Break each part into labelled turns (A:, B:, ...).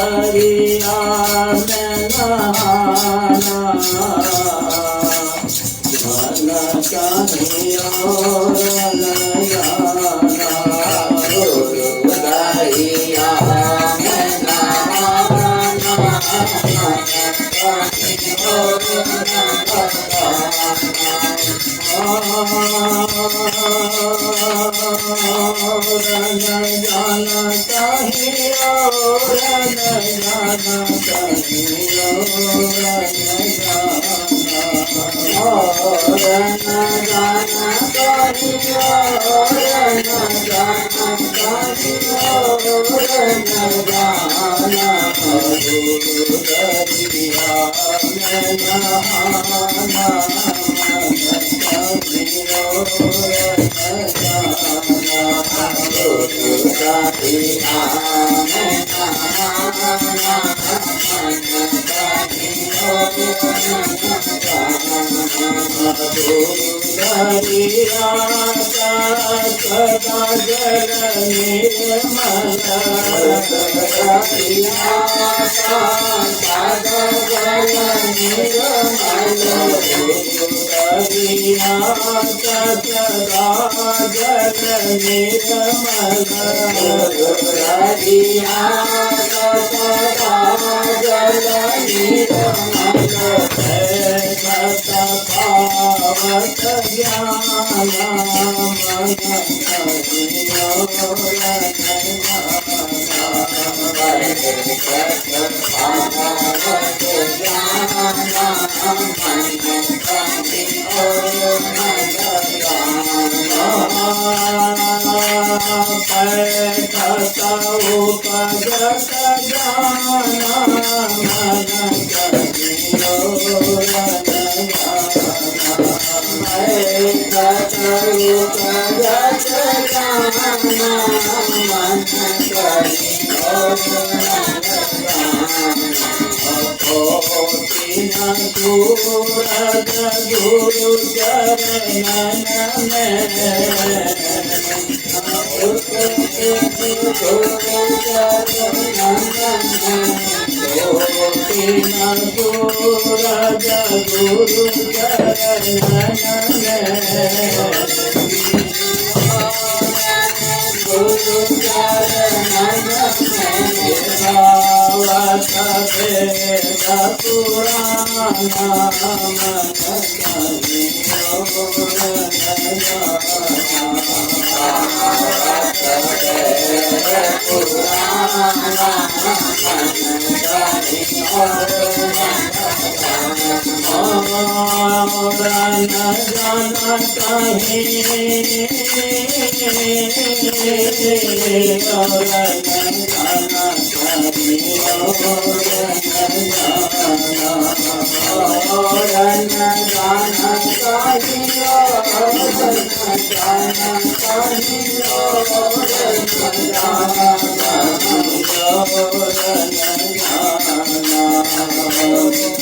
A: दरिया में नहाना मन चाहिए और न जाना गुरु दरिया में नहाना मन चाहिए और न जाना चाहिए और न जाना चाहिए और न जाना चाहिए और न जाना चाहिए और न जाना गुरु दरिया में नहाना सदा जल निर्मल सदा जल निर्मल दरिया सदा जल निर्मल दरिया सदा जल निर्मल सतावत ज्ञान मन उपजत जाना मन गुरु चरणन में गुरु जाना चाहिए और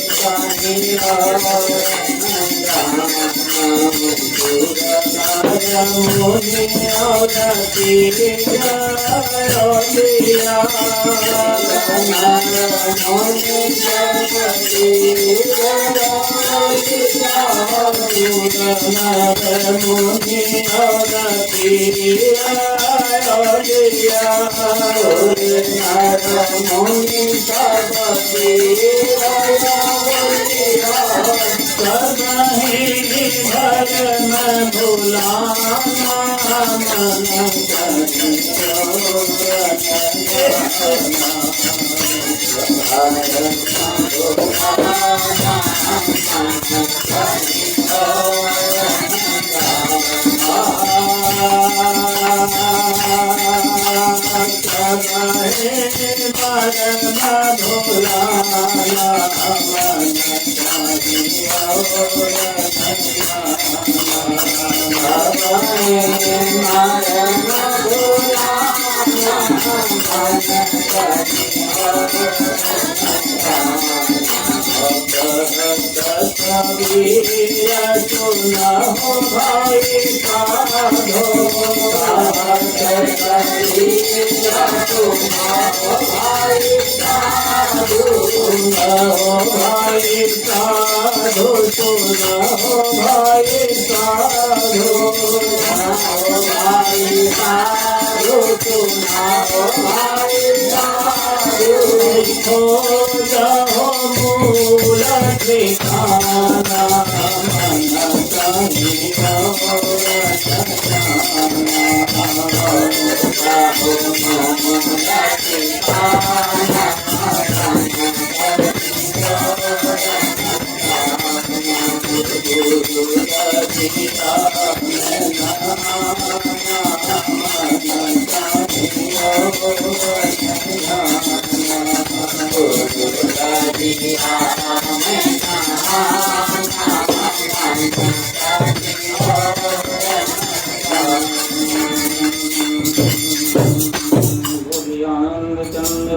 A: जाना चाहिए और जाना चाहिए और जाना चाहिए और जाना भाई हो भाई साधु सुनो भाई साधु भाई साधु सुनो भाई साधु हो जाओ मूल ठिकाना मन कहियो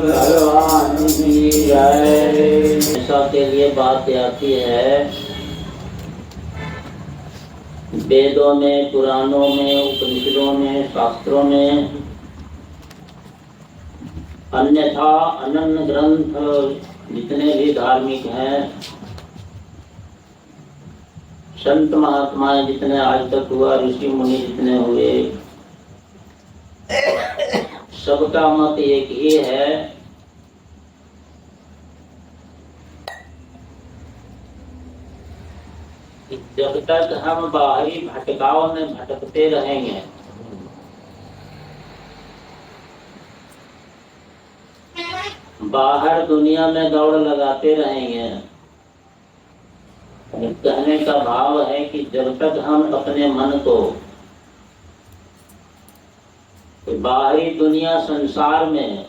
A: भगवान की जय।
B: हमेशा के लिए बात आती है, वेदों में, पुराणों में, उपनिषदों में, शास्त्रों में, अन्यथा अनन्य ग्रंथ जितने भी धार्मिक हैं, संत महात्माएं जितने आज तक हुआ, ऋषि मुनि जितने हुए, सबका मत एक ही है कि जब तक हम बाहरी भटकाव में भटकते रहेंगे, बाहर दुनिया में दौड़ लगाते रहेंगे, कहने का भाव है कि जब तक हम अपने मन को बाहरी दुनिया संसार में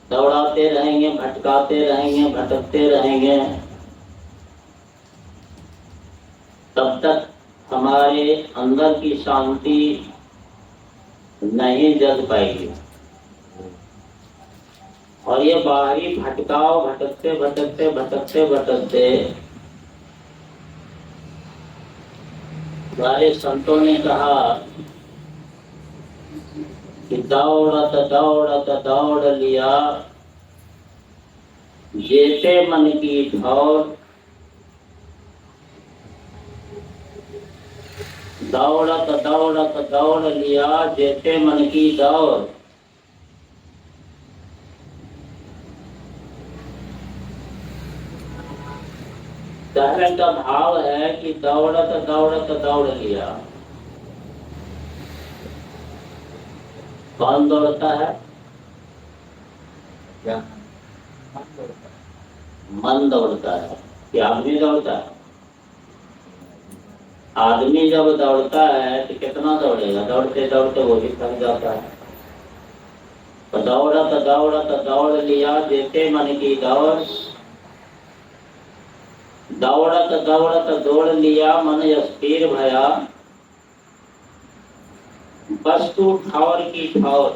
B: दौड़ाते रहेंगे, भटकाते रहेंगे, भटकते रहेंगे, तब तक हमारे अंदर की शांति नहीं जग पाएगी। और ये बाहरी भटकाव भटकते भटकते भटकते भटकते हमारे संतों ने कहा कि दौड़त दौड़त दौड़ लिया जेते मन की ठौर, दौड़त दौड़त दौड़ लिया जेते मन की दौड़। कहने का भाव है कि दौड़त दौड़त दौड़ लिया। कौन दौड़ता है?
A: क्या
B: मन दौड़ता है कि आदमी दौड़ता है? आदमी जब दौड़ता है तो कितना दौड़ेगा? दौड़ते दौड़ते वो भी थक जाता है। तो दौड़त दौड़त दौड़ लिया जेते मन की दौड़, दौड़त दौड़त दौड़ लिया मन स्थिर भया, वस्तु ठौर की ठौर।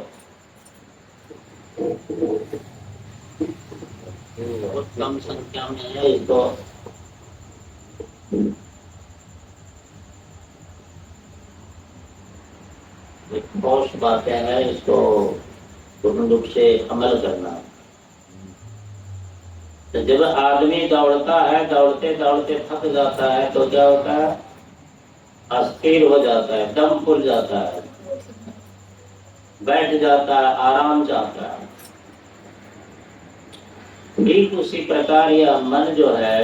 B: बहुत कम संख्या में है, इसको एक ठोस बातें हैं, इसको पूर्ण रूप से अमल करना। तो जब आदमी दौड़ता है, दौड़ते दौड़ते थक जाता है तो क्या होता है? अस्थिर हो जाता है, दम फूल जाता है, बैठ जाता है, आराम चाहता है। ठीक उसी प्रकार यह मन जो है,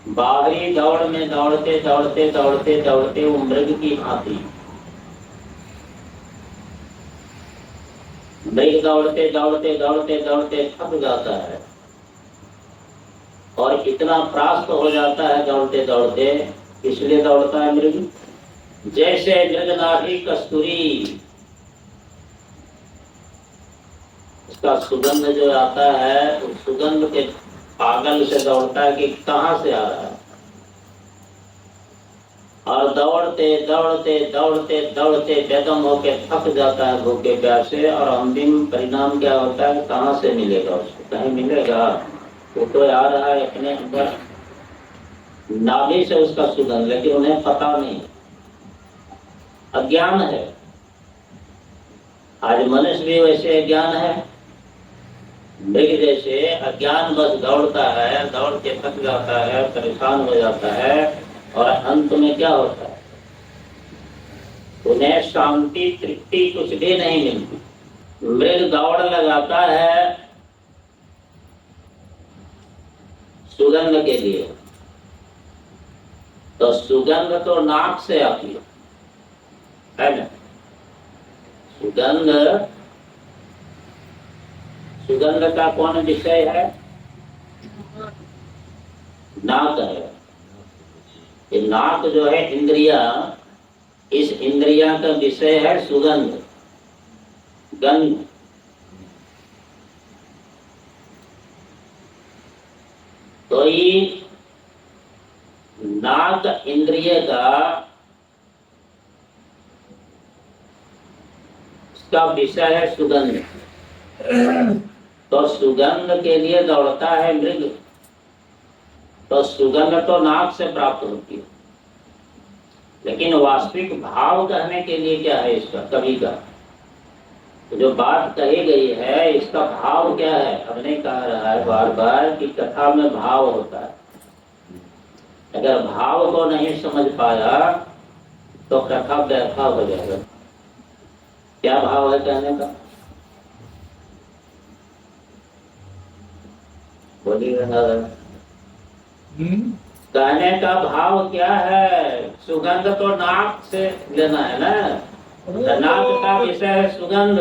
B: बाहरी दौड़ में दौड़ते दौड़ते दौड़ते दौड़ते वो मृग की भांति, मृग दौड़ते दौड़ते दौड़ते दौड़ते थक जाता है और इतना त्रास्त हो जाता है दौड़ते दौड़ते। इसलिए दौड़ता है मृग। जैसे मृगनाभी कस्तूरी, उसका सुगंध जो आता है, उस सुगंध के पागल से दौड़ता है कि कहां से आ रहा है, और दौड़ते दौड़ते दौड़ते दौड़ते बेदम होके थक जाता है भूखे प्यासे। और अंतिम परिणाम क्या होता है? कहां से मिलेगा उसको? कहीं मिलेगा? वो तो आ रहा है अपने अंदर नाभि से उसका सुगंध, लेकिन उन्हें पता नहीं, अज्ञान है। आज मनुष्य भी वैसे अज्ञान है मृग जैसे अज्ञान बस दौड़ता है, दौड़ के थक जाता है, परेशान हो जाता है और अंत में क्या होता है? उन्हें शांति तृप्ति कुछ भी नहीं मिलती। मृग दौड़ लगाता है सुगंध के लिए, तो सुगंध तो नाक से आती है ना? सुगंध का कौन विषय है? नाक है। ये नाक जो है इंद्रिया, इस इंद्रिया का विषय है सुगंध, गंध। तो ये नाक इंद्रिय का इसका विषय है सुगंध। तो सुगंध के लिए दौड़ता है मृग। तो सुगंध तो नाक से प्राप्त होती है, लेकिन वास्तविक भाव कहने के लिए क्या है इसका? कवि का तो जो बात कही गई है, इसका भाव क्या है? हमने कहा रहा है बार बार कि कथा में भाव होता है। अगर भाव को नहीं समझ पाया तो कथा व्यर्थ हो जाएगा। क्या भाव है कहने का? बोलिए। कहने का भाव क्या है? सुगंध तो नाक से लेना है ना, नाक का विषय है सुगंध।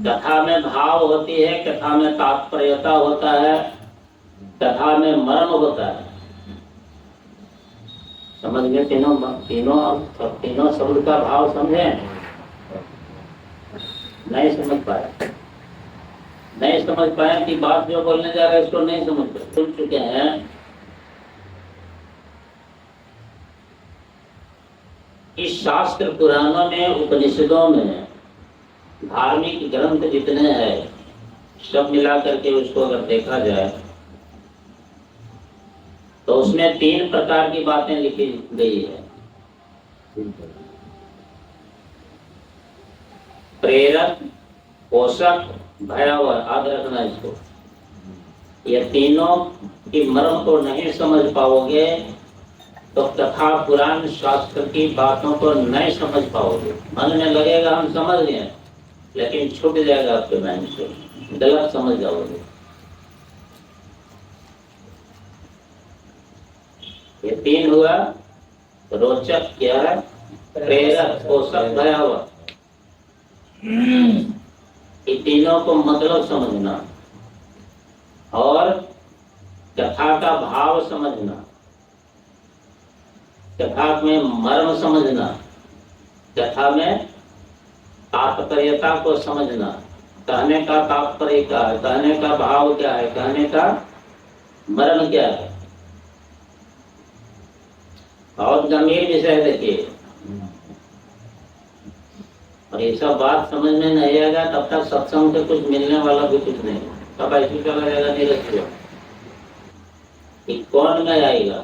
B: कथा में भाव होती है, कथा में तात्पर्यता होता है, कथा में मर्म होता है। समझ गए? तीनों शब्द का भाव समझे? नहीं समझ पाए? नहीं समझ पाए कि बात जो बोलने जा रहे हैं इसको नहीं समझ पाए। सुन चुके हैं इस शास्त्र पुराणों में, उपनिषदों में, धार्मिक ग्रंथ जितने हैं सब मिला करके उसको अगर देखा जाए तो उसमें 3 प्रकार की बातें लिखी गई है। प्रेरक, पोषक, भयावह। याद रखना इसको। ये तीनों की मर्म को नहीं समझ पाओगे तो कथा पुराण शास्त्र की बातों को नहीं समझ पाओगे। मन में लगेगा हम समझ गए, लेकिन छूट जाएगा आपके माइंड से, गलत समझ जाओगे। ये 3 हुआ। रोचक क्या है? प्रेरक, पोषक, भयावह। ये तीनों को मतलब समझना और कथा का भाव समझना, कथा में मर्म समझना, कथा में तात्पर्यता को समझना। कहने का तात्पर्य क्या है, कहने का भाव क्या है, कहने का मर्म क्या है। बहुत गंभीर विषय देखिए। और ये सब बात समझ में नहीं आएगा तब तक सत्संग से कुछ मिलने वाला भी कुछ नहीं। तब ऐसे चला जाएगा निरस्त। कौन में आएगा?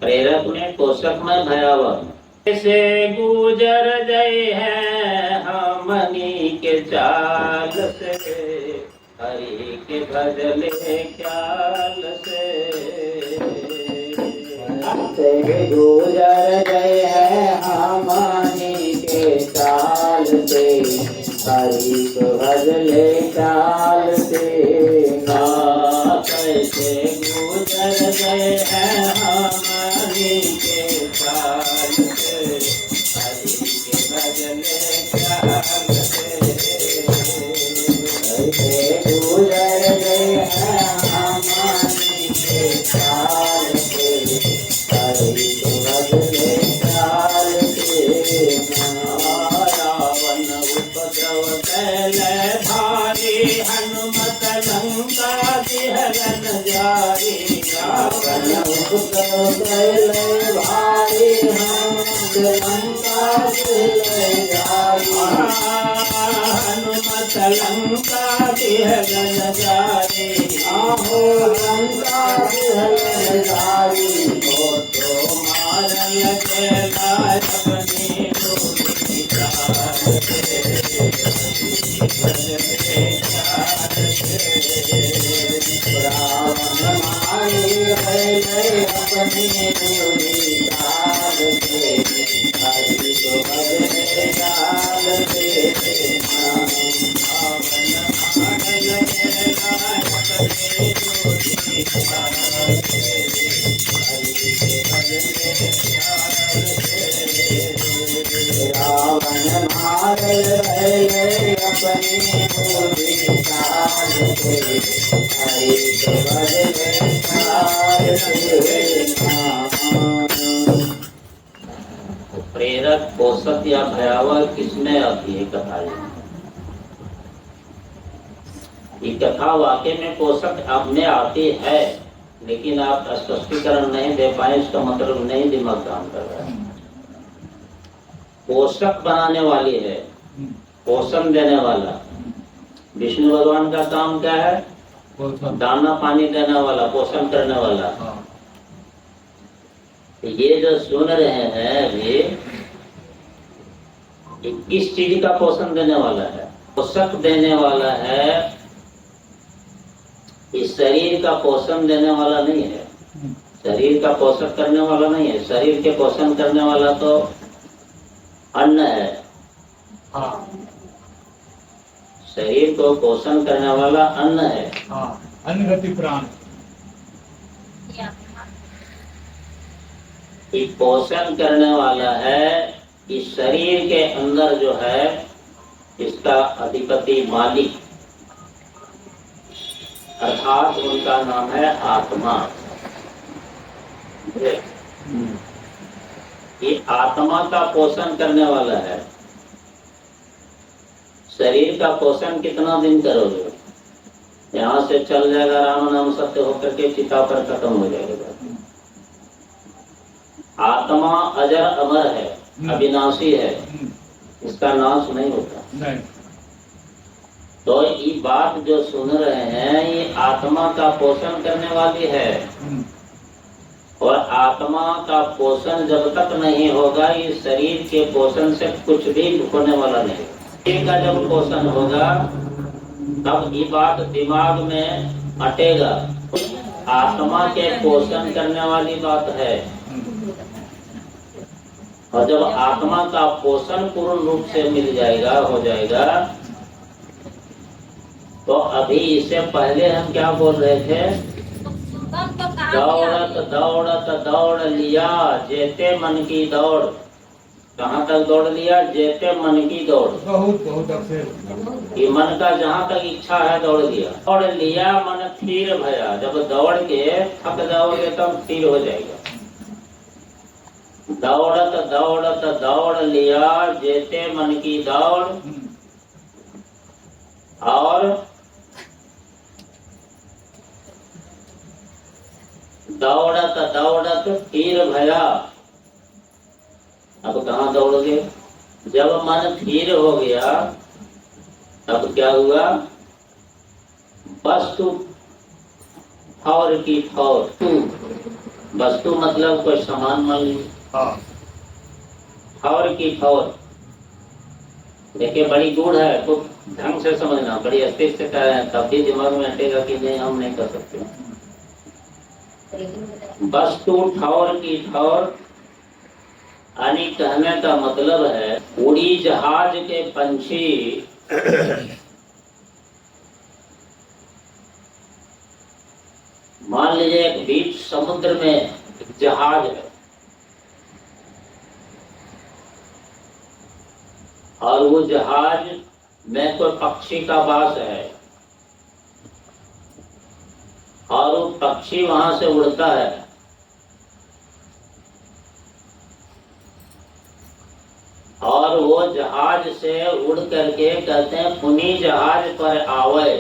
B: प्रेरक में, पोषक में, भयावह। से गुजर गए हैं हमनी के चाल से, हरि के भजले ख्याल से गुजर गए हैं हमनी के चाल से, हरि के भजले ख्याल से। कैसे गुजर गए हैं हमनी के चाल से, हरि के भजले ख्याल से। कैसे गुजर गए हैं हमनी के चाल से, हरि के भजले ख्याल से। रावण उपद्रव कैले भारी, हनुमत लंका हरण जारी। रावण उपद्रव कैले भारी, हनुमत लंका जारी। हनुमत लंका हरण जारी। आहो लंका हरण जारी। तो मारल गेला अपनी डोली चाल से,
A: पूरी डालते, हरि को भजन डालते। रावण मार रहे अपनी पूरी डालते, हरि को भजन डालते।
B: प्रेरक, पोषक या भयावह किसमें आती है कथा? ये कथा वाकई में पोषक आप में आती है, लेकिन आप स्पष्टीकरण नहीं दे पाए, इसका मतलब नहीं दिमाग काम कर रहा है। पोषक बनाने वाली है, पोषण देने वाला। विष्णु भगवान का काम क्या है? दाना पानी देने वाला, पोषण करने वाला। ये जो सुन रहे हैं अभी, किस चीज का पोषण देने वाला है? पोषक देने वाला है, इस शरीर का पोषण देने वाला नहीं है, शरीर का पोषण करने वाला नहीं है। शरीर के पोषण करने वाला तो अन्न है।
C: हाँ।
B: शरीर को पोषण करने वाला अन्न है।
C: हाँ, अन्न गति प्राण।
B: ये पोषण करने वाला है, इस शरीर के अंदर जो है इसका अधिपति, मालिक, अर्थात उनका नाम है आत्मा। ये आत्मा का पोषण करने वाला है। शरीर का पोषण कितना दिन करोगे? यहाँ से चल जाएगा, राम नाम सत्य होकर के चिता पर खत्म हो जाएगा। आत्मा अजर अमर है, अविनाशी है, इसका नाश नहीं होता।
C: नहीं।
B: तो ये बात जो सुन रहे हैं, ये आत्मा का पोषण करने वाली है। और आत्मा का पोषण जब तक नहीं होगा, इस शरीर के पोषण से कुछ भी होने वाला नहीं। शरीर का जब पोषण होगा तब ये बात दिमाग में अटेगा। आत्मा के पोषण करने वाली बात है। और जब आत्मा का पोषण पूर्ण रूप से मिल जाएगा, हो जाएगा, तो अभी इससे पहले हम क्या बोल रहे थे? दौड़त दौड़त दौड़ लिया जेते मन की दौड़। कहाँ तक दौड़ लिया? जेते मन की दौड़।
C: बहुत बहुत
B: ये मन का जहाँ तक इच्छा है दौड़ लिया। दौड़ लिया मन स्थिर भया। जब दौड़ के थक जाओगे तब स्थिर हो जाएगा। दौड़त दौड़त दौड़ लिया जेते मन की दौड़, और दौड़त दौड़त स्थिर भया। अब कहाँ दौड़ोगे? जब मन स्थिर हो गया तब क्या हुआ? वस्तु ठौर की ठौर। वस्तु मतलब कोई सामान मान लीजिए।
C: हाँ।
B: ठौर की ठौर। देखिए बड़ी गूढ़ है, खूब ढंग से समझना, बड़ी अस्थिर से कह रहे हैं, तब भी दिमाग में हटेगा कि नहीं, हम नहीं कर सकते। वस्तु ठौर की ठौर, यानी कहने का मतलब है उड़ी जहाज के पंछी मान लीजिए एक बीच समुद्र में एक जहाज है, और वो जहाज में कोई पक्षी का वास है, और वो पक्षी वहां से उड़ता है, और वो जहाज से उड़ करके कहते हैं पुनी जहाज पर आवे।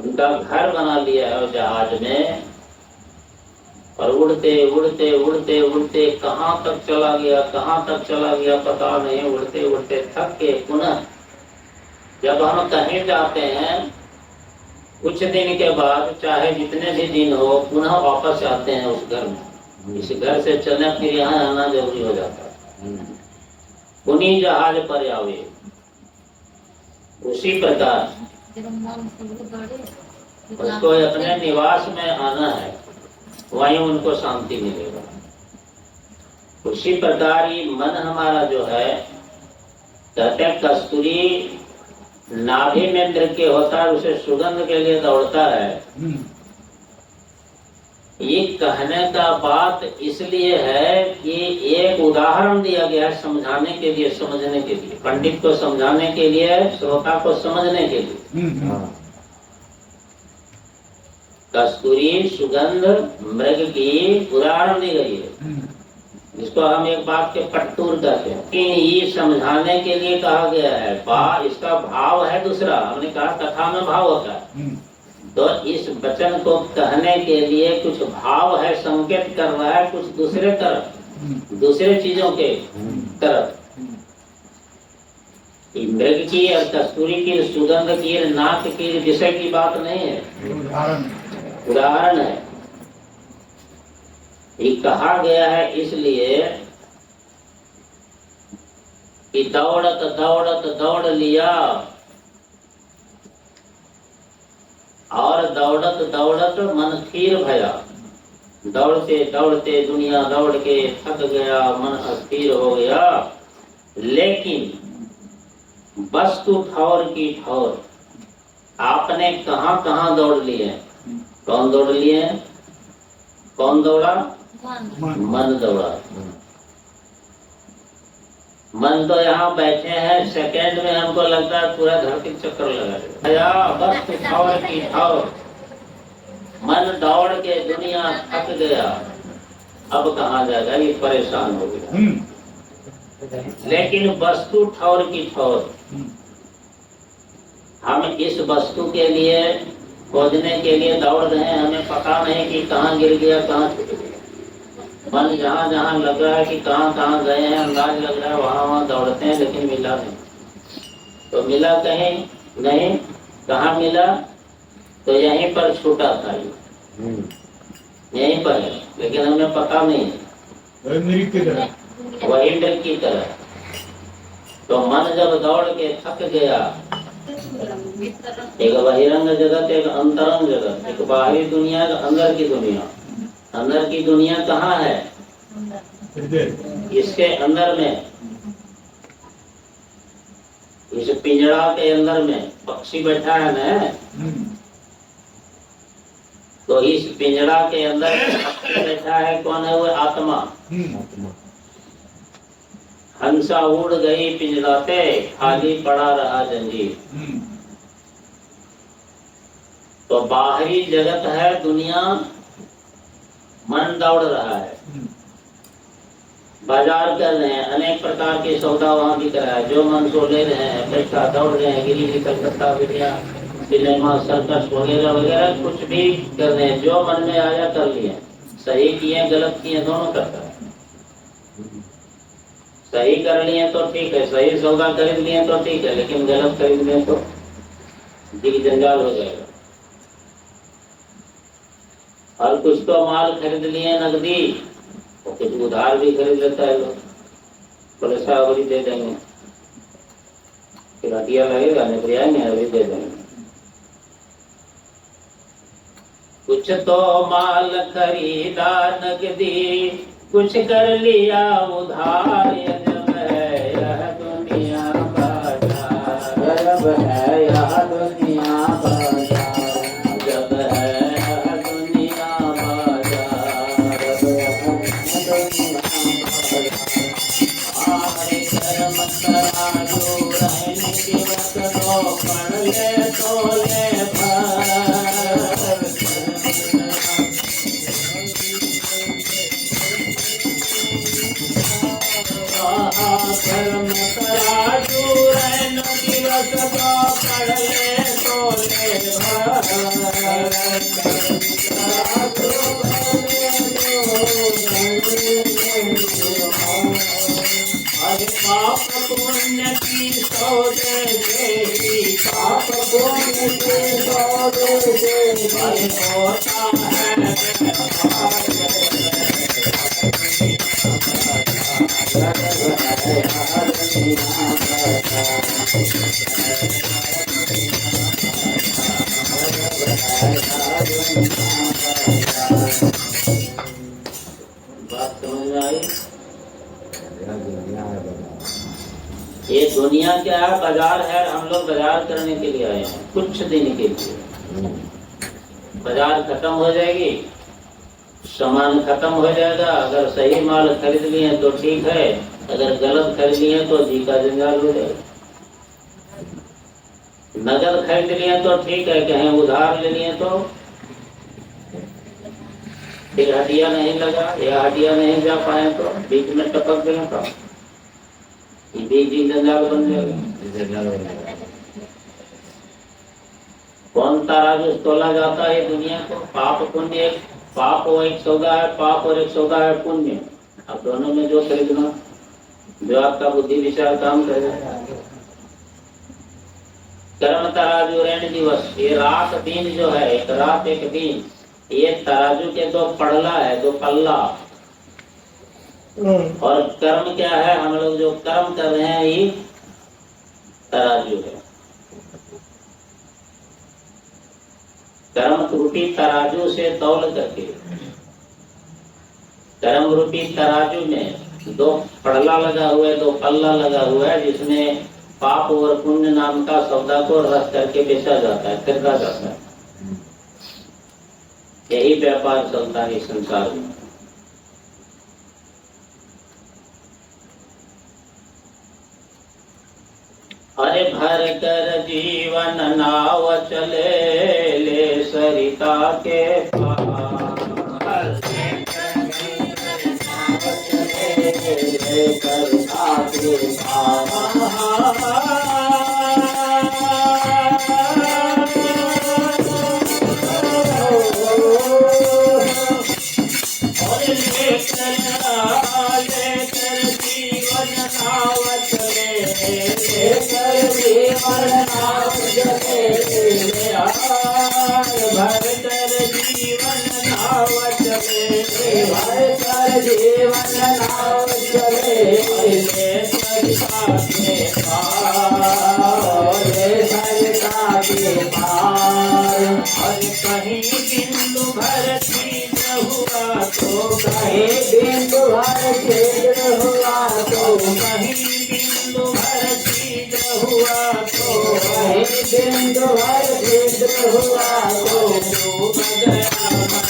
B: उनका घर बना लिया है उस जहाज में, और उड़ते उड़ते उड़ते उड़ते कहाँ तक चला गया, कहाँ तक चला गया पता नहीं। उड़ते उड़ते थक के पुनः जब हम कहीं जाते हैं, कुछ दिन के बाद चाहे जितने भी दिन हो, पुनः वापस आते हैं उस घर में। इस घर से चलने फिर यहाँ आना जरूरी हो जाता है। पुनी जहाज पर आवे। उसी प्रकार उसको अपने निवास में आना है, वहीं उनको शांति मिलेगा। उसी प्रकार ही मन हमारा जो है, कहते हैं कस्तूरी नाभि में नृत्य होता है, उसे सुगंध के लिए दौड़ता है। ये कहने का बात इसलिए है कि एक उदाहरण दिया गया है समझाने के लिए, समझने के लिए, पंडित को समझाने के लिए, श्रोता को समझने के लिए। कस्तूरी सुगंध मृग की उदाहरण दी गई है, जिसको हम एक बात के पट्टूर कहते हैं। कि ये समझाने के लिए कहा गया है। इसका भाव है दूसरा। हमने कहा कथा में भाव होता है, तो इस वचन को कहने के लिए कुछ भाव है, संकेत कर रहा है कुछ दूसरे तरफ, दूसरे चीजों के तरफ। मृग की और कस्तूरी की, सुगंध की, नाक की, विषय की बात नहीं है, उदाहरण है। ये कहा गया है इसलिए कि दौड़त दौड़त दौड़ लिया, और दौड़त दौड़त मन स्थिर भया। दौड़ते दौड़ते दुनिया दौड़ के थक गया, मन अस्थिर हो गया। लेकिन वस्तु ठौर की ठौर, आपने कहाँ कहाँ दौड़ लिए? कौन दौड़ लिए? कौन दौड़ा? मन दौड़ा। मन तो यहाँ बैठे हैं, सेकंड में हमको लगता है पूरा धरती चक्कर लगा। वस्तु ठौर की ठौर, मन दौड़ के दुनिया थक गया, अब कहाँ जाएगा, ये परेशान हो गया। लेकिन वस्तु ठौर की ठौर, हम इस वस्तु के लिए खोजने के लिए दौड़ रहे हैं, हमें पता नहीं कि कहाँ गिर गया, कहाँ छूट गया। मन जहाँ जहाँ लग रहा है कि कहाँ कहाँ गए हैं, अंदाज लग रहा है, वहाँ वहाँ दौड़ते हैं, लेकिन मिला नहीं। तो मिला कहीं नहीं, कहाँ मिला? तो यहीं पर छूटा था, यहीं पर है, लेकिन हमें पता नहीं है। वही मृग की तरह। तो मन जब दौड़ के थक गया, एक बहिरंग जगत, एक अंतरंग जगत, एक बाहरी दुनिया, एक अंदर की दुनिया। अंदर की दुनिया कहाँ है? इसके अंदर में, इस पिंजरा के अंदर में पक्षी बैठा है ना, तो इस पिंजरा के अंदर पक्षी बैठा है, कौन है वो? आत्मा। हंसा उड़ गई पिंजरा से, खाली पड़ा रहा जंजीर। तो बाहरी जगत है दुनिया, मन दौड़ रहा है, बाजार कर रहे हैं, अनेक प्रकार के सौदा वहाँ बिक रहा है, जो मन सो ले रहे हैं, पैसा दौड़ रहे हैं, गिरी कलकत्ता बिटिया, सिनेमा, सर्कस वगैरह वगैरह कुछ भी कर रहे हैं, जो मन में आया कर लिए। सही किए गलत किए दोनों करता है। सही कर लिए तो ठीक है, सही सौदा खरीद लिए तो ठीक है, लेकिन गलत खरीद लिए तो दिल जंजाल हो जाएगा। और कुछ तो माल खरीद लिए नकदी, और कुछ उधार भी खरीद लेता है लोग, पैसा अभी दे देंगे, फिर हटिया लगेगा, नहीं आएंगे, अभी दे देंगे। कुछ तो माल खरीदा नकदी, कुछ कर लिया उधार। जब है यह दुनिया बाजार, जब है यह दुनिया बाजार, जब है यह दुनिया बाजार, आरे कर्म करा जो रहने के वक्त तो पढ़ ले तो ले भर। कर्म करा जो रहने के वक्त तो पढ़ ले तो ले अरे पाप पुण्य की सौदे तेरी, पाप पुण्य की सौदे तेरी, अरे होता है दुनिया क्या है? बाजार है। हम लोग बाजार करने के लिए आए हैं कुछ दिन के लिए। बाजार खत्म हो जाएगी, सामान खत्म हो जाएगा। अगर सही माल खरीद लिए तो ठीक है, अगर गलत खरीद लिए तो जी का जंजाल हो जाएगा। नगद खरीद लिए तो ठीक है, कहीं उधार ले लिए तो फिर हटिया नहीं लगा या हटिया नहीं जा पाए तो बीच में टपक गए तो बीच ही जंजाल बन जाएगा। कौन तराजू तोला जाता है दुनिया को? पाप पुण्य। पाप वो एक सौदा है, पाप और एक सौदा है पुण्य। अब दोनों में जो खरीदना, जो आपका बुद्धि विचार काम करेगा। कर्म तराजू ऋण दिवस, ये रात दिन जो है, एक रात एक दिन, ये तराजू के दो पड़ला है, दो पल्ला। और कर्म क्या है? हम लोग जो कर्म कर रहे हैं ये तराजू है। कर्म रूपी तराजू से तौल करके, कर्म रूपी तराजू में दो पड़ला लगा हुआ है, दो पल्ला लगा हुआ है, जिसमें पाप और पुण्य नाम का सौदा को रख करके बेचा जाता है, खरीदा जाता है। यही व्यापार चलता है संसार में। अरे भर कर जीवन नाव चले ले सरिता के पार। सरिता के जीवन नाव चले ले सरिता के पार, ले सरिता के पार। और कहीं बिंदु भर छिद्र हुआ तो, कहीं बिंदु भर छिद्र हुआ तो, कहीं बिंदु भर छिद्र हुआ तो, कहीं बिंदु भर छिद्र हुआ तो डूब गया मन।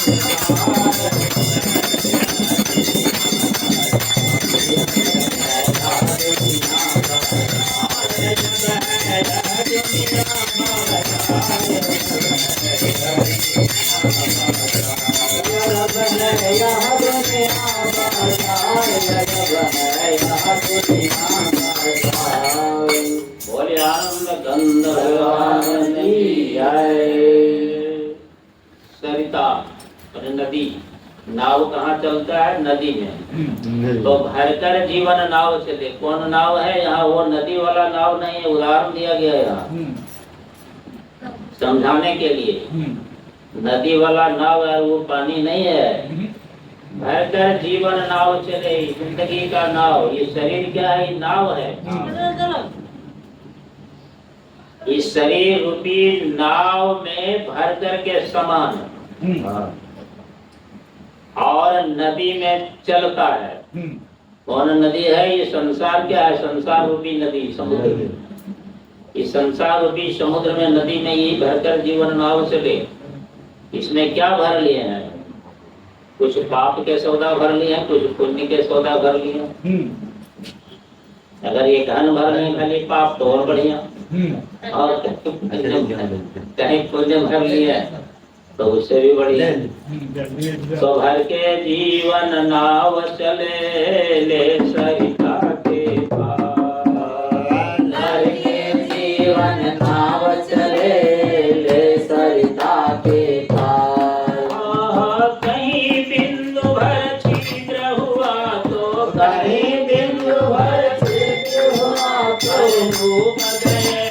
B: बोले आनंद गंध भगवान की जय। सरिता और नदी, नाव कहाँ चलता है? नदी में। तो भरकर जीवन नाव चले। कौन नाव है यहाँ? वो नदी वाला नाव नहीं है, उदाहरण दिया गया है यहाँ समझाने के लिए। नदी वाला नाव है, वो पानी नहीं है। भरकर जीवन नाव चले, जिंदगी का नाव। ये शरीर क्या है? ये नाव है। इस शरीर रूपी नाव में भर करके समान और नदी में चलता है। कौन नदी है? ये संसार क्या है? संसार रूपी नदी, समुद्र। इस संसार रूपी समुद्र में, नदी में ये भरकर जीवन नाव चले। इसमें क्या भर लिए हैं? कुछ पाप के सौदा भर लिए हैं, कुछ पुण्य के सौदा भर लिए। अगर ये धन भर लिए खाली पाप तो और बढ़िया, और कहीं पुण्य भर लिए तो उससे भी बढ़िया। तो भर के जीवन नाव चले ले सरिता के पार। भर के जीवन नाव चले ले सरिता के पार। कहीं बिंदु भर छिद्र हुआ तो, कहीं बिंदु भर छिद्र हुआ तो डूब गए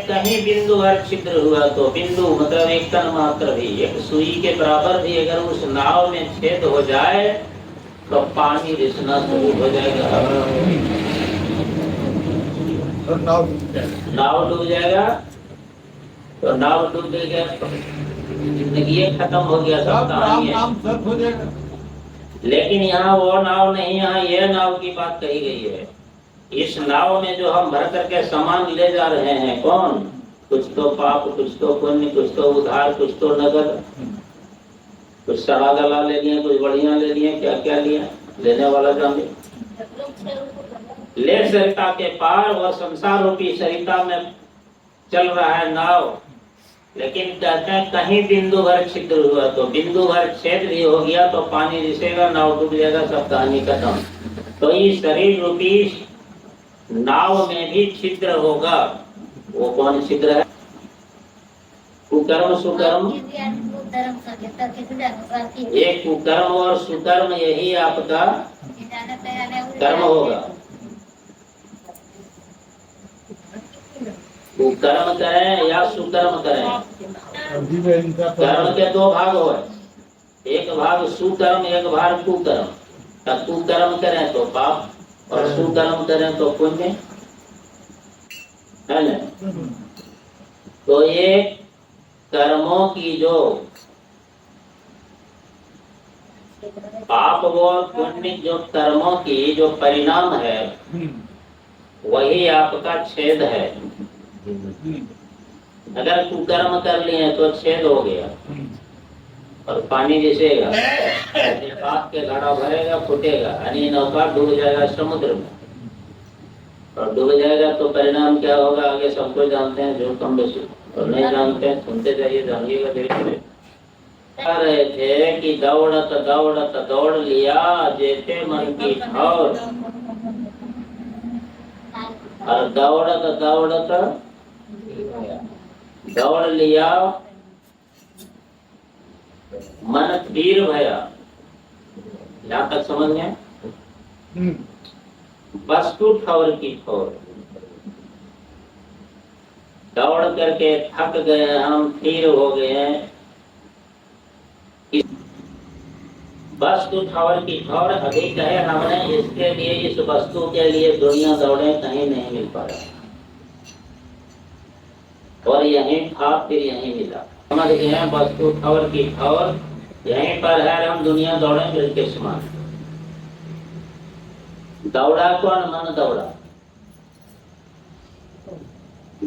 B: कहीं बिंदु भर छिद्र हुआ तो, बिंदु मतलब एक तन मात्र भी, एक सुई के बराबर भी अगर उस नाव में छेद हो जाए तो पानी रिसना शुरू हो जाएगा, नाव डूब जाएगा। तो नाव डूब गया तो जिंदगी खत्म हो गया, सब
C: सब राम
B: कहानी है।
C: नाम सब हो जाएगा।
B: लेकिन यहाँ वो नाव नहीं, यहाँ ये नाव की बात कही गई है। इस नाव में जो हम भर करके सामान ले जा रहे हैं, कौन? कुछ तो पाप, कुछ तो पुण्य, कुछ तो उधार, कुछ तो नगद, कुछ सड़ा गला ले लिए, कुछ बढ़िया ले लिए, क्या क्या लिया, लेने वाला जाने। ले सरिता के पार, वह संसार रूपी सरिता में चल रहा है नाव। लेकिन कहते हैं कहीं बिंदु भर छिद्र हुआ तो बिंदु भर छेद भी हो गया तो पानी रिसेगा, नाव डूब जाएगा, सब कहानी खत्म। तो इस शरीर रूपी नाव में भी छिद्र होगा। वो कौन छिद्र है? कुकर्म सुकर्म। ये कुकर्म और सुकर्म, यही आपका कर्म होगा। कुकर्म करें या सुकर्म करें, कर्म के दो भाग हो, एक भाग सुकर्म, एक भाग कुकर्म। तब कुकर्म करें तो पाप और सुकर्म करें तो पुण्य, है ना? तो ये कर्मों की जो पाप व पुण्य, जो कर्मों की जो परिणाम है, वही आपका छेद है। अगर कुकर्म कर लिए तो छेद हो गया और पानी रिसेगा, पाप के घड़ा भरेगा, फूटेगा, यानी नौका डूब जाएगा समुद्र में। और डूब जाएगा तो परिणाम क्या होगा आगे सबको जानते हैं, जो कम बेसी, और नहीं जानते हैं सुनते जाइए, जानिएगा धीरे धीरे। कह रहे थे कि दौड़त दौड़त दौड़ लिया जैसे मन की ठौर, और दौड़त दौड़त दौड़ लिया मन तीर भया। यहाँ तक समझ में? वस्तु ठौर की ठौर, दौड़ करके थक गए हम, तीर हो गए। वस्तु ठौर की ठौर अधिक है, हमने इसके लिए, इस वस्तु के लिए दुनिया दौड़े, कहीं नहीं मिल पाया, और यहीं था फिर यहीं मिला। समझ गए? वस्तु ठौर की ठौर यहीं पर है, हम दुनिया दौड़े मिल के समान। दौड़ा कौन? मन दौड़ा।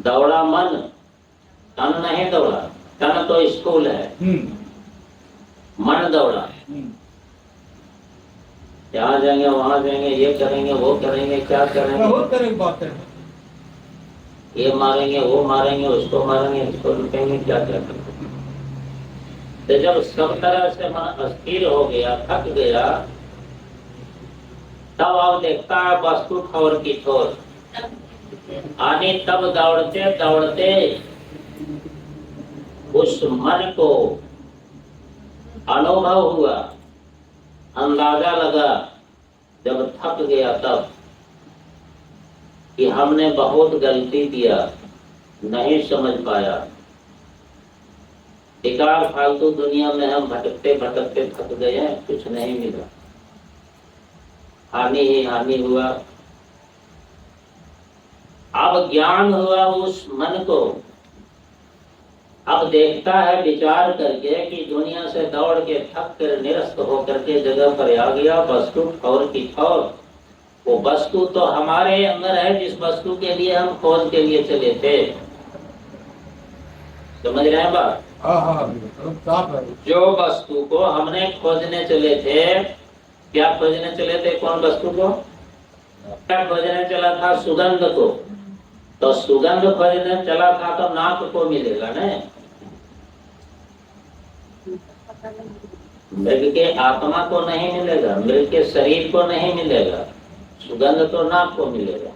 B: दौड़ा मन, तन नहीं दौड़ा। तन तो स्कूल है, मन दौड़ा। यहाँ जाएंगे, वहां जाएंगे, ये करेंगे, वो करेंगे, क्या करेंगे,
C: बहुत तरह की बात है।
B: ये मारेंगे, वो मारेंगे, उसको मारेंगे, इसको लुटेंगे, क्या क्या करेंगे। तो जब सब तरह से मन अस्थिर हो गया, थक गया, तब आप देखता है वस्तु ठौर की ठोर आने। तब दौड़ते दौड़ते उस मन को अनुभव हुआ, अंदाजा लगा जब थक गया तब, कि हमने बहुत गलती किया, नहीं समझ पाया। बेकार फालतू दुनिया में हम भटकते भटकते थक गए हैं, कुछ नहीं मिला, हानि ही हानि हुआ। अब ज्ञान हुआ उस मन को, अब देखता है विचार करके कि दुनिया से दौड़ के थक कर निरस्त होकर के जगह पर आ गया, वस्तु ठौर की ठौर। वो वस्तु तो हमारे अंदर है, जिस वस्तु के लिए हम खोज के लिए चले थे। समझ रहे हैं बात? जो वस्तु को हमने खोजने चले थे, क्या खोजने चले थे? कौन वस्तु को? क्या खोजने चला था? सुगंध को। तो सुगंध खोजने चला था तो नाक को मिलेगा ना, मृग के आत्मा को नहीं मिलेगा, मृग के शरीर को नहीं मिलेगा, सुगंध तो नाक को मिलेगा।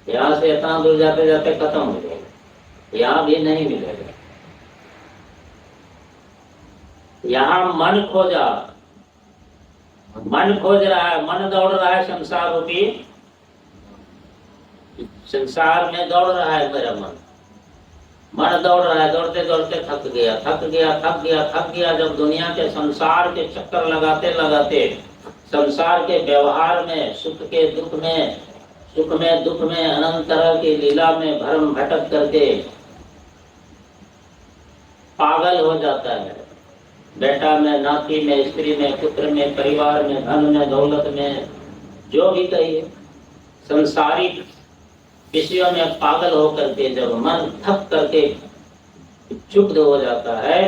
B: यहाँ से इतना दूर जाते जाते खत्म हो जाएगा, यहाँ भी नहीं मिलेगा। यहाँ मन खोजा, मन खोज रहा है, मन दौड़ रहा है संसार रूपी, संसार में दौड़ रहा है मेरा मन। मन दौड़ रहा है, दौड़ते दौड़ते थक गया, थक गया, थक गया, थक गया। जब दुनिया के संसार के चक्कर लगाते लगाते, संसार के व्यवहार में, सुख के दुख में, सुख में दुख में, अनंत तरह की लीला में भ्रम भटक करके पागल हो जाता है। बेटा में, नाती में, स्त्री में, पुत्र में, परिवार में, धन में, दौलत में, जो भी कहिए, संसारिक विषयों में पागल होकर के जब मन थक करके चुप हो जाता है,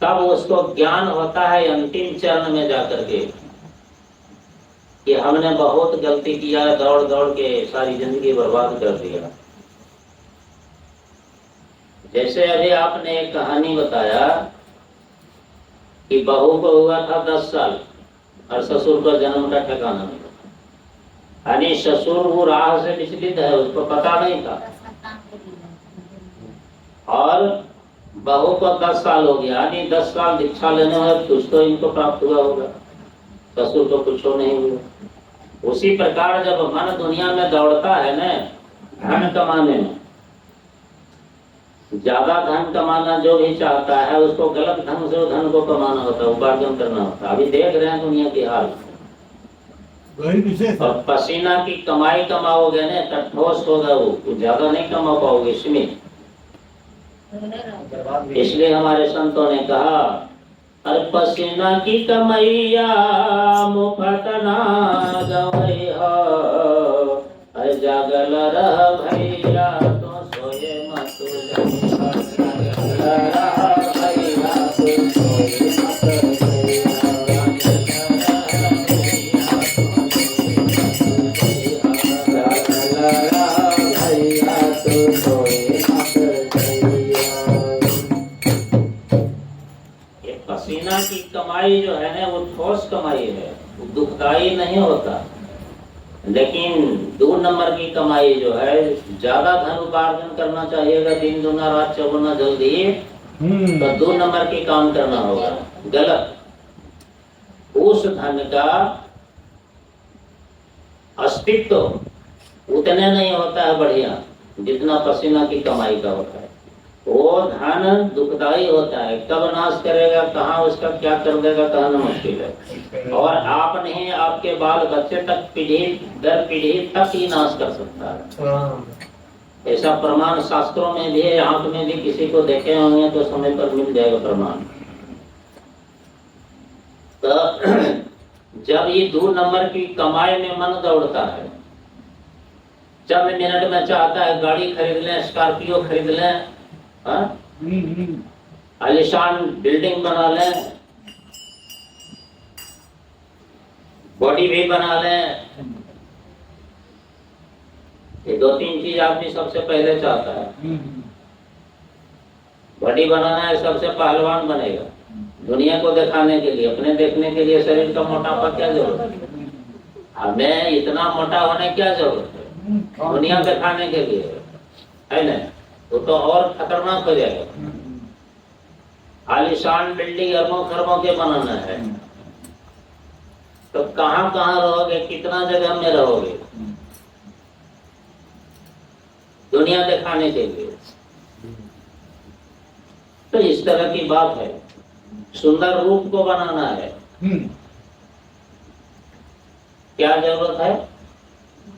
B: तब उसको ज्ञान होता है अंतिम चरण में जाकर के कि हमने बहुत गलती किया, दौड़ दौड़ के सारी जिंदगी बर्बाद कर दिया। जैसे अभी आपने एक कहानी बताया कि बहू को हुआ था 10 साल और ससुर को जन्म का ठिकाना नहीं, यानी ससुर वो राह से विचलित है, उसको पता नहीं था, और बहू को 10 साल हो गया, यानी 10 साल दीक्षा लेने में कुछ तो इनको प्राप्त हुआ होगा, ससुर को कुछ नहीं हुआ। उसी प्रकार जब मन दुनिया में दौड़ता है न धन कमाने में, ज्यादा धन कमाना जो भी चाहता है उसको गलत ढंग से धन को कमाना होता है, उपार्जन करना होता है। अभी देख रहे हैं दुनिया की हाल, और पसीना की कमाई कमाओगे न तब ठोस होगा, वो ज्यादा नहीं कमा पाओगे इसमें। इसलिए हमारे संतों ने कहा, अरे पसीना की कमैया मुफ्त ना गवैया, अरे जागल रह भैया तो सोए मत रह भैया तो सोए मत। पसीना की कमाई जो है ना वो ठोस कमाई है, दुखदाई नहीं होता। लेकिन 2 नंबर की कमाई जो है, ज्यादा धन उपार्जन करना चाहिएगा, दिन दुना रात चौगुना जल्दी, तो 2 नंबर की काम करना होगा, गलत। उस धन का अस्तित्व उतने नहीं होता है बढ़िया जितना पसीना की कमाई का होता है। वो धन दुखदाई होता है, कब नाश करेगा, कहाँ उसका क्या कर देगा कहना मुश्किल है। और आप नहीं, आपके बाल बच्चे तक, पीढ़ी दर पीढ़ी तक ही नाश कर सकता है। ऐसा प्रमाण शास्त्रों में भी है, आंख में भी किसी को देखे होंगे तो समय पर मिल जाएगा प्रमाण। तो जब ये 2 नंबर की कमाई में मन दौड़ता है, जब मिनट में चाहता है गाड़ी खरीद लें, स्कॉर्पियो खरीद लें, आलिशान बिल्डिंग बना लें, बॉडी भी बना लें, ये 2-3 चीज आदमी सबसे पहले चाहता है। बॉडी बनाना है, सबसे पहलवान बनेगा, दुनिया को दिखाने के लिए, अपने देखने के लिए शरीर का मोटापा क्या जरूरत है, हमें इतना मोटा होने क्या जरूरत है, दुनिया दिखाने के लिए है ना, तो और खतरनाक हो जाएगा। आलिशान बिल्डिंग अरबों खरबों के बनाना है, तो कहाँ कहाँ रहोगे, कितना जगह में रहोगे दुनिया दिखाने के लिए। तो इस तरह की बात है। सुंदर रूप को बनाना है, क्या जरूरत है,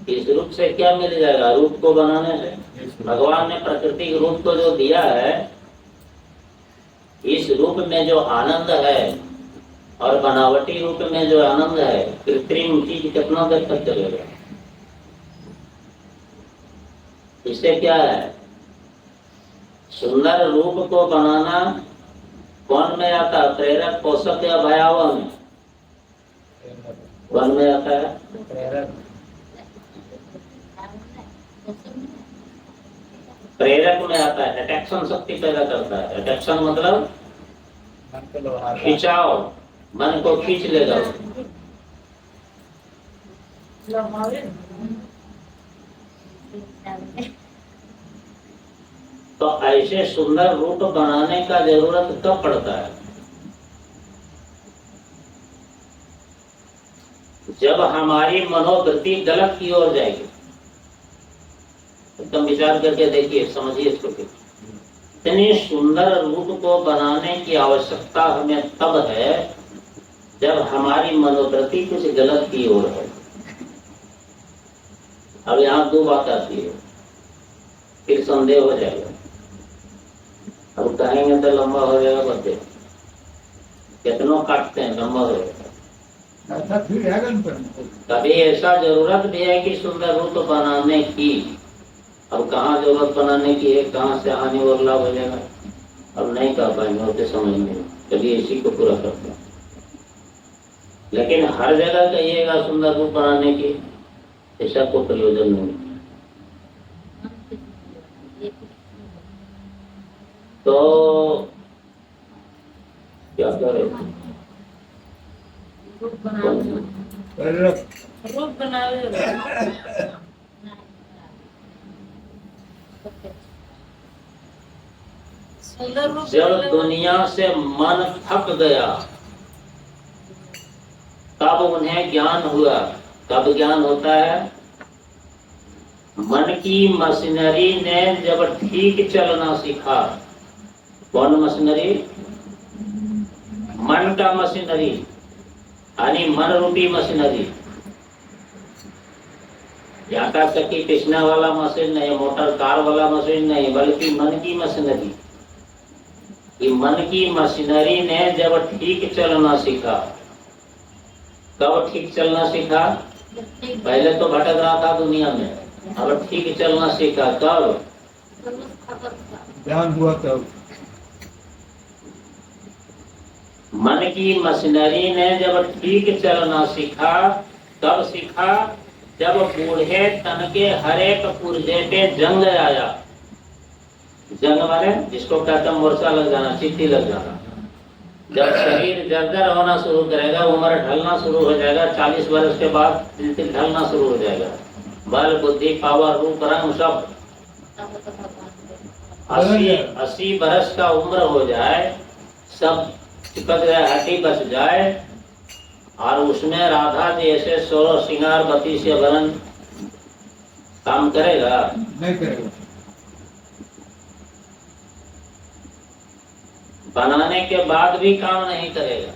B: इस रूप से क्या मिल जाएगा, रूप को बनाने से। भगवान ने प्राकृतिक रूप को जो दिया है, इस रूप में जो आनंद है और बनावटी रूप में जो आनंद है, कृत्रिम चीज कितना देर तक चलेगा। इससे क्या है, सुंदर रूप को बनाना कौन में आता है, प्रेरक, पोषक या भयावह में, कौन में आता है, प्रेरक में आता है। अट्रैक्शन शक्ति पैदा करता है। अट्रैक्शन मतलब खिंचाव, मन को खींच लेगा। तो ऐसे सुंदर रूप बनाने का जरूरत कब पड़ता है, जब हमारी मनोवृत्ति गलत की ओर जाएगी। एकदम विचार करके देखिए, समझिए इसको। इतने सुंदर रूप को बनाने की आवश्यकता हमें तब है जब हमारी मनोवृत्ति कुछ गलत की ओर है। अब यहाँ 2 बात आती है, फिर संदेह हो जाएगा। अब कहेंगे तो लंबा हो जाएगा बच्चे, कितनों काटते हैं लंबा हो जाएगा।
C: ऐसा फिर रहेगा न पर।
B: कभी ऐसा जरूरत भी है कि सुंदर रूप बनाने की, अब कहाँ जरूरत बनाने की है, कहाँ से हानि और लाभ हो जाएगा, अब नहीं कर पाएंगे होते समझ में। चलिए इसी को पूरा करते हैं। लेकिन हर जगह कहिएगा सुंदर रूप बनाने की, ऐसा कोई प्रयोजन नहीं। तो क्या करें,
D: रूप बनावे सुंदर रूप।
B: जब दुनिया से मन थक गया तब उन्हें ज्ञान हुआ। कब ज्ञान होता है? मन की मशीनरी ने जब ठीक चलना सीखा। कौन मशीनरी? मन का मशीनरी, यानी मन रूपी मशीनरी। आटा चक्की पीसने वाला मशीन नहीं, मोटर कार वाला मशीन नहीं, बल्कि मन की मशीनरी। ये मन की मशीनरी ने जब ठीक चलना सीखा। कब ठीक चलना सीखा? पहले तो भटक रहा था दुनिया में, अब ठीक चलना सीखा। कब?
C: ज्ञान हुआ तब।
B: मन की मशीनरी ने जब ठीक चलना सीखा। कब सीखा? जब बूढ़े तन के हर एक पुर्जे पे जंग आया। जंग माने जिसको कहते हैं मोर्चा लग जाना, चिट्ठी लग जाना। जब शरीर जर्जर होना शुरू करेगा, उम्र ढलना शुरू हो जाएगा, 40 वर्ष के बाद बिल्कुल ढलना शुरू हो जाएगा। बल बुद्धि पावर रूप रंग सब 80 बरस का उम्र हो जाए, सब चिपक जाए, हड्डी बच जाए, और उसमें राधा जैसे 16 श्रृंगार बत्ती से वर्णन काम करेगा?
C: नहीं करेगा।
B: बनाने के बाद भी काम नहीं करेगा।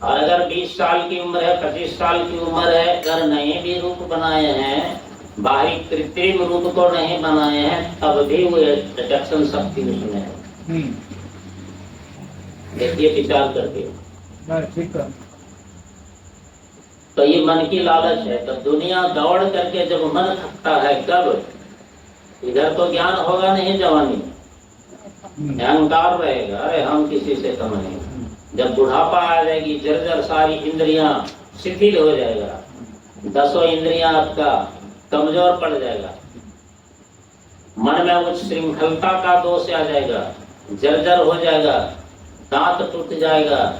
B: और अगर 20 साल की उम्र है, 25 साल की उम्र है, अगर नए भी रूप बनाए हैं, बाहरी कृत्रिम रूप को नहीं बनाए हैं, तब भी वो रिडक्शन शक्ति उसमें है। देखिए विचार करके।
C: ठीक है।
B: तो ये मन की लालच है। तो दुनिया दौड़ करके जब मन थकता है, कब? इधर तो ज्ञान होगा नहीं, जवानी अहंकार रहेगा, अरे हम किसी से कम नहीं। जब बुढ़ापा आ जाएगी, जर्जर सारी इंद्रियां शिथिल हो जाएगा, 10 इंद्रियां आपका कमजोर पड़ जाएगा, मन में उच्च श्रृंखलता का दोष आ जाएगा, जर्जर हो जाएगा, दांत टूट जाएगा,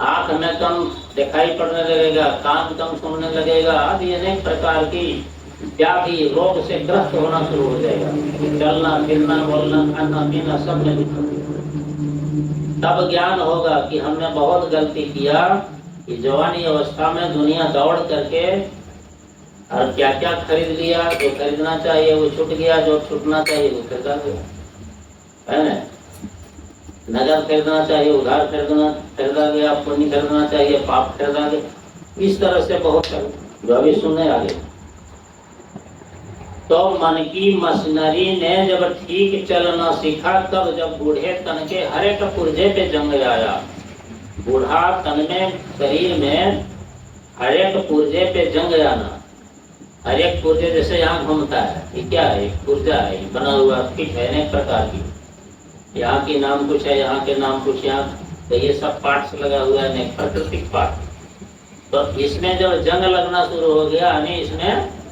B: आंख में कम दिखाई पड़ने लगेगा, कान कम सुनने लगेगा, आदि अनेक प्रकार की व्याधि रोग से ग्रस्त होना शुरू हो जाएगा। चलना फिरना बोलना खाना पीना सब में दिक्कत। तब ज्ञान होगा कि हमने बहुत गलती किया कि जवानी अवस्था में दुनिया दौड़ करके और क्या क्या खरीद लिया, जो खरीदना चाहिए वो छूट गया, जो छूटना चाहिए वो खरीदा गया, है ना? नगद खरीदना चाहिए उधार खरीदा गया, पुण्य खरीदना चाहिए पाप खरीदा गया। इस तरह से बहुत जो अभी सुनने आगे। तो मन की मशीनरी ने जब ठीक चलना सीखा, तब जब बूढ़े तन के हर एक पुर्जे पे जंग आया। बूढ़ा तन में, शरीर में हर एक पुर्जे पे जंग आना। हर एक पुर्जे जैसे यहाँ घूमता है, ये क्या है? पुर्जा है, बना हुआ फिट है अनेक प्रकार की। यहाँ के नाम कुछ है, यहाँ के नाम कुछ, यहाँ तो ये सब पार्ट्स लगा हुआ है, अनेक प्राकृतिक पार्ट। तो इसमें जब जंग लगना शुरू हो गया, यानी इसमें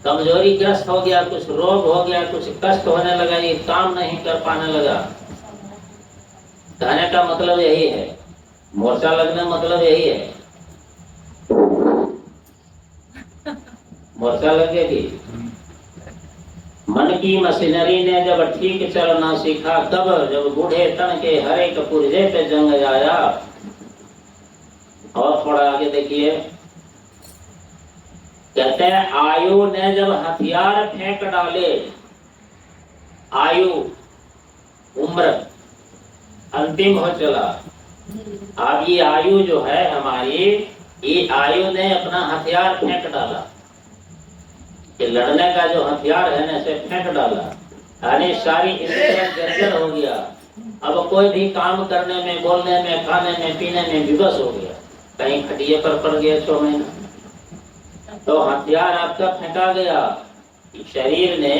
B: कमजोरी ग्रस्त हो गया, कुछ रोग हो गया, कुछ कष्ट होने लगा, ये काम नहीं कर पाने लगा। कहने का मतलब यही है, मोर्चा लगने मतलब यही है। मोर्चा लगेगी। मन की मशीनरी ने जब ठीक चलना सीखा, तब जब बूढ़े तन के हर एक पुर्जे पे जंग आया। और थोड़ा आगे देखिए, कहते हैं आयु ने जब हथियार फेंक डाले। आयु उम्र अंतिम हो चला। अब ये आयु जो है हमारी, ये आयु ने अपना हथियार फेंक डाला। कि लड़ने का जो हथियार है ना, इसे फेंक डाला। यानी सारी इंद्रियां जर्जर हो गया। अब कोई भी काम करने में, बोलने में, खाने में, पीने में विवश हो गया। कहीं खटिए पर पड़ गया 6 महीना, तो हथियार आपका फेंका गया। शरीर ने,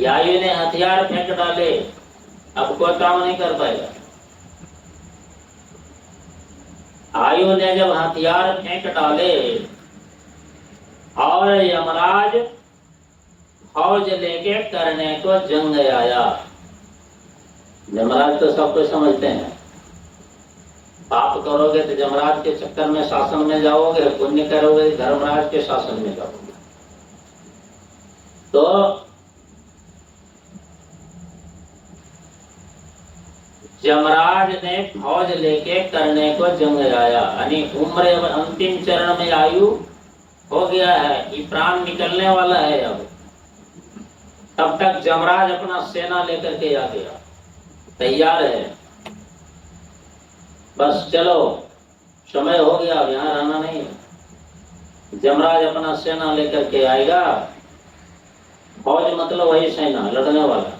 B: आयु ने हथियार फेंक डाले, अब कोई काम नहीं कर पाएगा। आयु ने जब हथियार फेंक डाले और यमराज फौज लेके करने को जंग आया। यमराज तो सब कुछ समझते हैं। पाप करोगे तो यमराज के चक्कर में शासन में जाओगे, पुण्य करोगे धर्मराज के शासन में जाओगे। तो यमराज ने फौज लेके करने को जंग आया। यानी उम्र अंतिम चरण में आयु हो गया है कि प्राण निकलने वाला है। अब तब तक यमराज अपना सेना लेकर के आ गया, तैयार है। बस चलो, समय हो गया, अब यहाँ रहना नहीं है। यमराज अपना सेना लेकर के आएगा। फौज मतलब वही सेना, लड़ने वाला।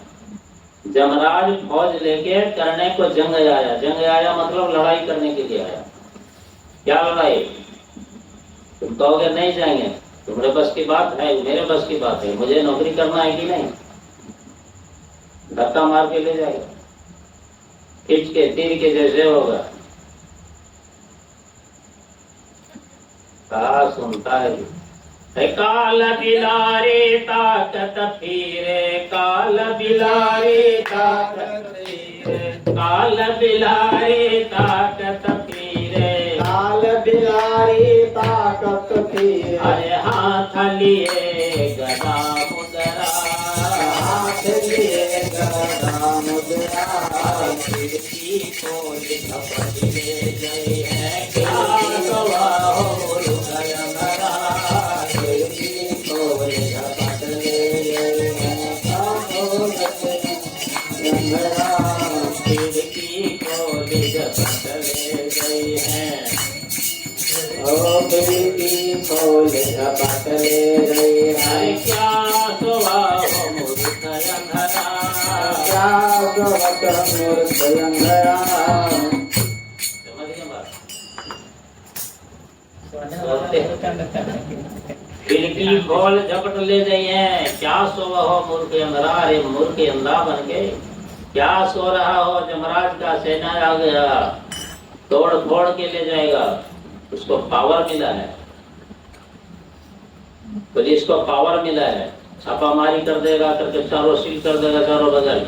B: यमराज फौज लेके करने को जंग आया। जंग आया मतलब लड़ाई करने के लिए आया। क्या लड़ाई? तुम कहोगे नहीं जाएंगे, तुम्हारे बस की बात है, मेरे बस की बात है। मुझे नौकरी करना है कि नहीं? धक्का मार के ले जाएगा, खींच के तीर के जैसे होगा। कहा सुनता है काल बिलारे ताकत फिरे, काल बिलारे ताकत फिरे, काल बिलारे ताकत फिरे,
A: काल बिलारी ताकत फिरे।
B: अरे हाथ लिए गदा मुद्रा,
A: हाथ लिए गदा मुद्रा।
B: खिड़की को झपट ले गई है, क्या गवा हो गया।
A: खिड़की को झपट ले गए हैं,
B: खिड़की को झपट ले गई है।
A: ओ खिड़की खोल झपट ले गई है।
B: क्या स्वभाव मूर्ख अंधरा,
A: क्या गवत मूर्ख अंधरा।
B: समझ गए बात? खिड़की खोल झपट ले गई है, क्या सो हो मूर्ख अंधरा। अरे मूर्ख अंधा बन के क्या सो रहा हो? यमराज का सेना आ गया, तोड़ फोड़ के ले जाएगा। उसको पावर मिला है, पुलिस को पावर मिला है, छापामारी कर देगा, करके चारों सील कर देगा, चारों बगल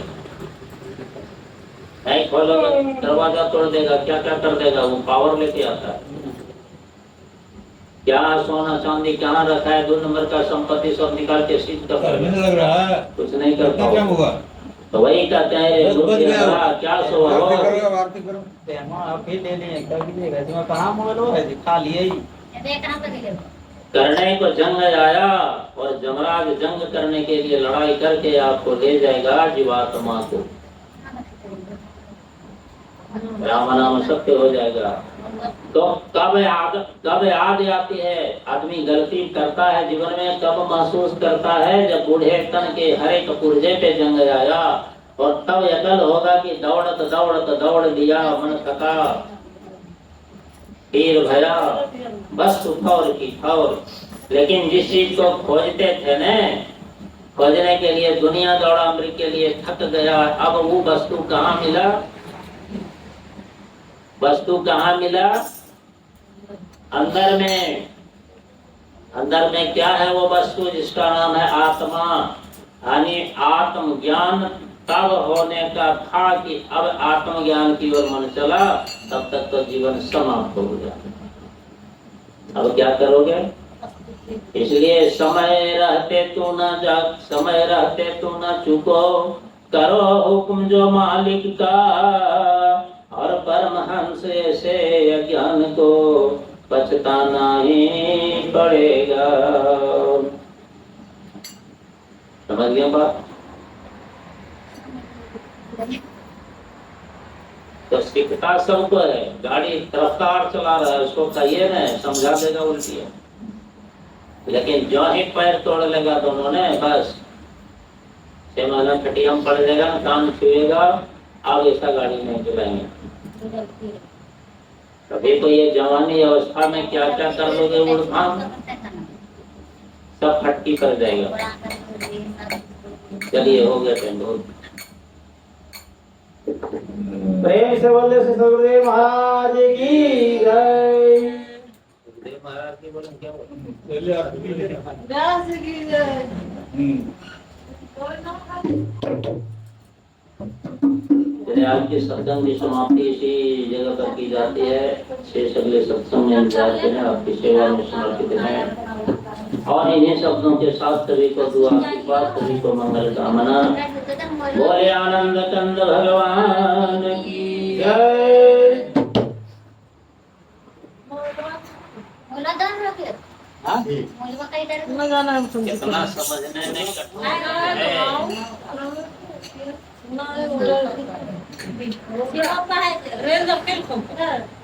B: नहीं खोलोगे दरवाजा तोड़ देगा, क्या क्या कर देगा। वो पावर लेके आता है। क्या सोना चांदी कहाँ रखा है, 2 नंबर का संपत्ति सब निकाल के सील कर देगा।
C: लग रहा है
B: कुछ नहीं कर
C: क्या
B: पाओगे।
C: होगा?
B: तो वही कहते हैं
C: बच गया।
B: क्या सो हो।
C: आरती करो।
E: आप ही ले लिए, कर लीजिएगा। इसमें कहाँ मोबाइल हो है, खा लिए ही।
B: करने को जंग आया और यमराज जंग करने के लिए लड़ाई करके आपको ले जाएगा जीवात्मा को। राम नाम सत्य हो जाएगा। तो कब याद आती है? आदमी गलती करता है जीवन में, कब महसूस करता है? जब बूढ़े तन के हर एक पुर्जे पे जंग आया, और तब अकल होगा कि दौड़त दौड़त दौड़ लिया, मन थका, पीर भया, बस ठौर की ठौर। लेकिन जिस चीज को खोजते थे न, खोजने के लिए दुनिया दौड़ा, अमृत के लिए थक गया, अब वो वस्तु कहाँ मिला? वस्तु कहाँ मिला? अंदर में क्या है वो वस्तु जिसका नाम है आत्मा। यानी आत्मज्ञान तब होने का था कि अब आत्मज्ञान की ओर मन चला, तब तक तो जीवन समाप्त हो गया। अब क्या करोगे? इसलिए समय रहते तू न चुको, करो हुक्म जो मालिक का, और परमहंस से अज्ञान को पछताना ही पड़ेगा। समझ गए बात? तो सीखता सबको है। गाड़ी रफ्तार चला रहा है, उसको कहिए ना, समझा देगा उल्टी है। लेकिन जो ही पैर तोड़ लेगा दोनों ने, बस 6 महीना खटिया में पड़ जाएगा, कान छुएगा, अब ऐसा गाड़ी नहीं चलाएंगे। कभी तो ये जवानी अवस्था में क्या क्या कर लोगे उड़फाम, सब फटकी कर जाएगा। चलिए हो गया टाइम बहुत।
A: प्रेम से बोले से सुखदेव महाराज की जय।
B: सुखदेव महाराज की बोले क्या बोले?
D: व्यास की जय।
B: आज की सत्संग की समाप्ति इसी जगह पर की जाती है। शेष अगले सत्संग में इंतजार करें, आपकी सेवा में समर्पित हैं। और इन्हीं शब्दों के साथ सभी को दुआ आशीर्वाद, सभी को मंगल कामना। बोले आनंद चंद भगवान की जय।
D: लगाना है तुम
B: कितना समझने में कठिन है।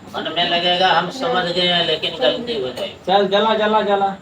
B: मन में लगेगा हम समझ गए हैं, लेकिन गलती हो जाएगी।
E: चल जला जला जला